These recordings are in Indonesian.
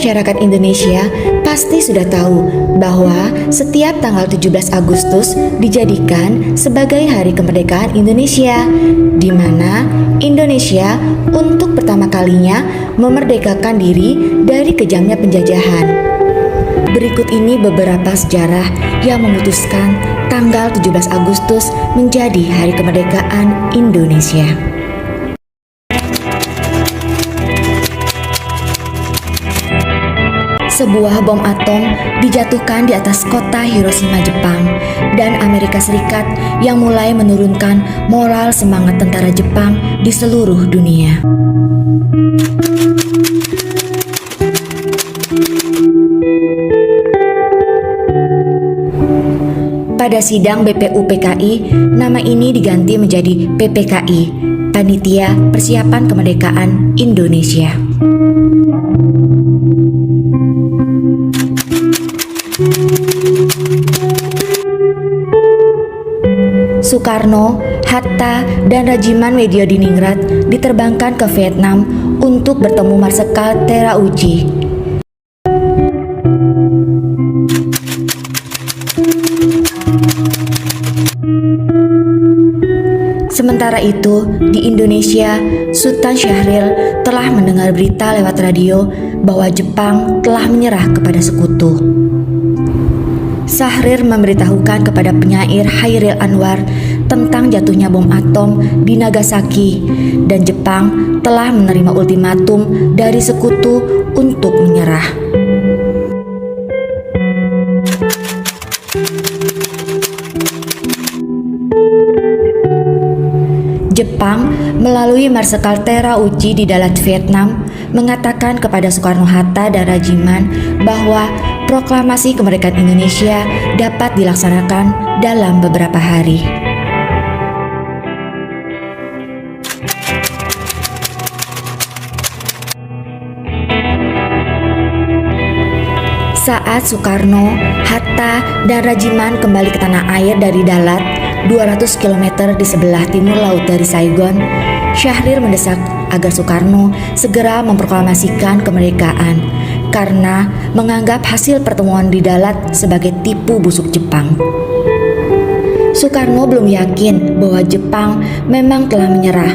masyarakat Indonesia pasti sudah tahu bahwa setiap tanggal 17 Agustus dijadikan sebagai Hari Kemerdekaan Indonesia, di mana Indonesia untuk pertama kalinya memerdekakan diri dari kejamnya penjajahan. Berikut ini beberapa sejarah yang memutuskan tanggal 17 Agustus menjadi Hari Kemerdekaan Indonesia. Sebuah bom atom dijatuhkan di atas kota Hiroshima, Jepang, dan Amerika Serikat yang mulai menurunkan moral semangat tentara Jepang di seluruh dunia. Pada sidang BPUPKI, nama ini diganti menjadi PPKI, Panitia Persiapan Kemerdekaan Indonesia. Soekarno, Hatta, dan Regimen Mediodiningrat diterbangkan ke Vietnam untuk bertemu Marsekal Terauchi. Sementara itu, di Indonesia, Sultan Syahrir telah mendengar berita lewat radio bahwa Jepang telah menyerah kepada sekutu. Syahrir memberitahukan kepada penyair Chairil Anwar tentang jatuhnya bom atom di Nagasaki, dan Jepang telah menerima ultimatum dari sekutu untuk menyerah. Jepang melalui Marsekal Terauchi di Dalat, Vietnam, mengatakan kepada Soekarno-Hatta dan Regimen bahwa proklamasi kemerdekaan Indonesia dapat dilaksanakan dalam beberapa hari. Saat Soekarno, Hatta, dan Regimen kembali ke tanah air dari Dalat, 200 km di sebelah timur laut dari Saigon, Syahrir mendesak agar Soekarno segera memproklamasikan kemerdekaan karena menganggap hasil pertemuan di Dalat sebagai tipu busuk Jepang. Soekarno belum yakin bahwa Jepang memang telah menyerah,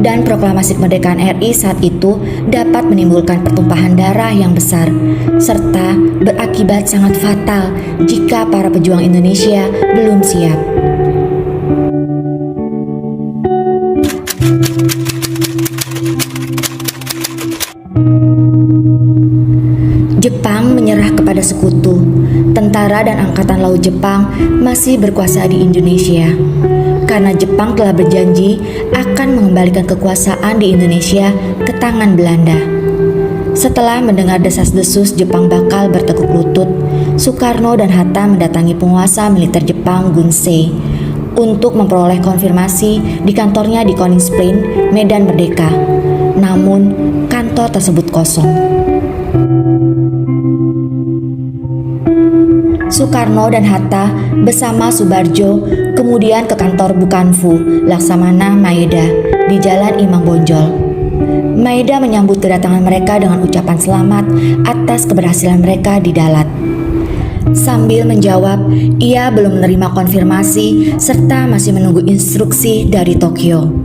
dan proklamasi kemerdekaan RI saat itu dapat menimbulkan pertumpahan darah yang besar serta berakibat sangat fatal jika para pejuang Indonesia belum siap. Jepang menyerah kepada sekutu. Tentara dan angkatan laut Jepang masih berkuasa di Indonesia karena Jepang telah berjanji akan mengembalikan kekuasaan di Indonesia ke tangan Belanda. Setelah mendengar desas-desus Jepang bakal bertekuk lutut, Soekarno dan Hatta mendatangi penguasa militer Jepang Gunsei untuk memperoleh konfirmasi di kantornya di Koningsplein, Medan Merdeka. Namun, kantor tersebut kosong. Soekarno dan Hatta bersama Subarjo kemudian ke kantor Bukanfu Laksamana Maeda di Jalan Imam Bonjol. Maeda menyambut kedatangan mereka dengan ucapan selamat atas keberhasilan mereka di Dalat. Sambil menjawab, ia belum menerima konfirmasi serta masih menunggu instruksi dari Tokyo.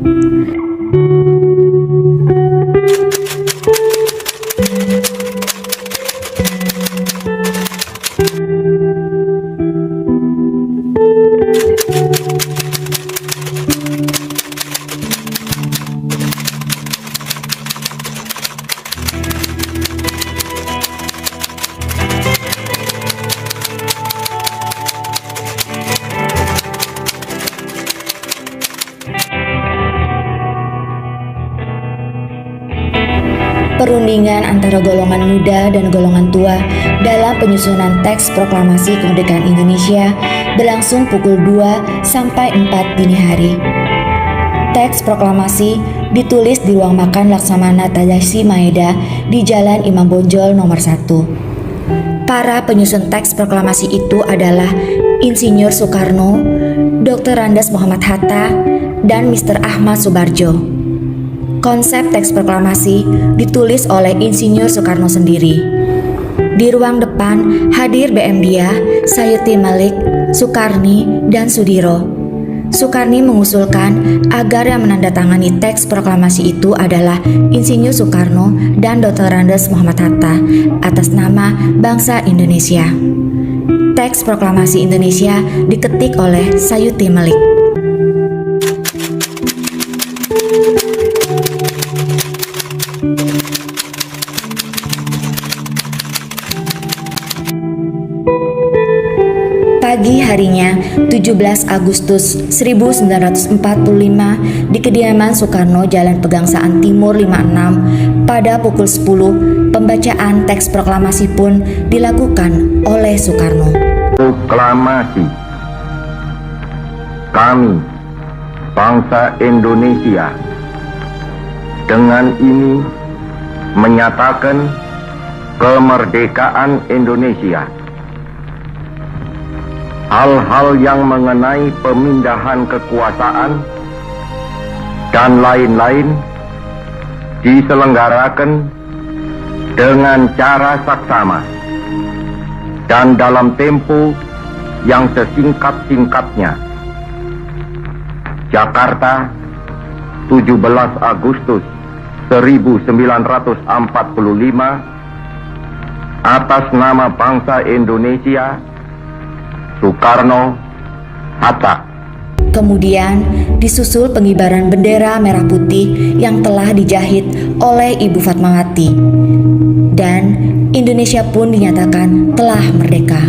Perundingan antara golongan muda dan golongan tua dalam penyusunan teks proklamasi kemerdekaan Indonesia berlangsung pukul 2 sampai 4 dini hari. Teks proklamasi ditulis di ruang makan Laksamana Tadashi Maeda di Jalan Imam Bonjol nomor 1. Para penyusun teks proklamasi itu adalah Insinyur Soekarno, Dr. Andes Muhammad Hatta, dan Mr. Ahmad Subarjo. Konsep teks proklamasi ditulis oleh Insinyur Soekarno sendiri. Di ruang depan hadir BM Dia, Sayuti Malik, Soekarni, dan Sudiro. Soekarni mengusulkan agar yang menandatangani teks proklamasi itu adalah Insinyur Soekarno dan Dr. Andes Muhammad Hatta atas nama bangsa Indonesia. Teks proklamasi Indonesia diketik oleh Sayuti Malik. Pagi harinya, 17 Agustus 1945, di kediaman Soekarno, Jalan Pegangsaan Timur 56, pada pukul 10, pembacaan teks proklamasi pun dilakukan oleh Soekarno. Proklamasi. Kami, bangsa Indonesia, dengan ini menyatakan kemerdekaan Indonesia. Hal-hal yang mengenai pemindahan kekuasaan dan lain-lain diselenggarakan dengan cara saksama dan dalam tempo yang sesingkat-singkatnya. Jakarta, 17 Agustus 1945, atas nama bangsa Indonesia, Soekarno, Hatta. Kemudian disusul pengibaran bendera merah putih yang telah dijahit oleh Ibu Fatmawati. Dan Indonesia pun dinyatakan telah merdeka.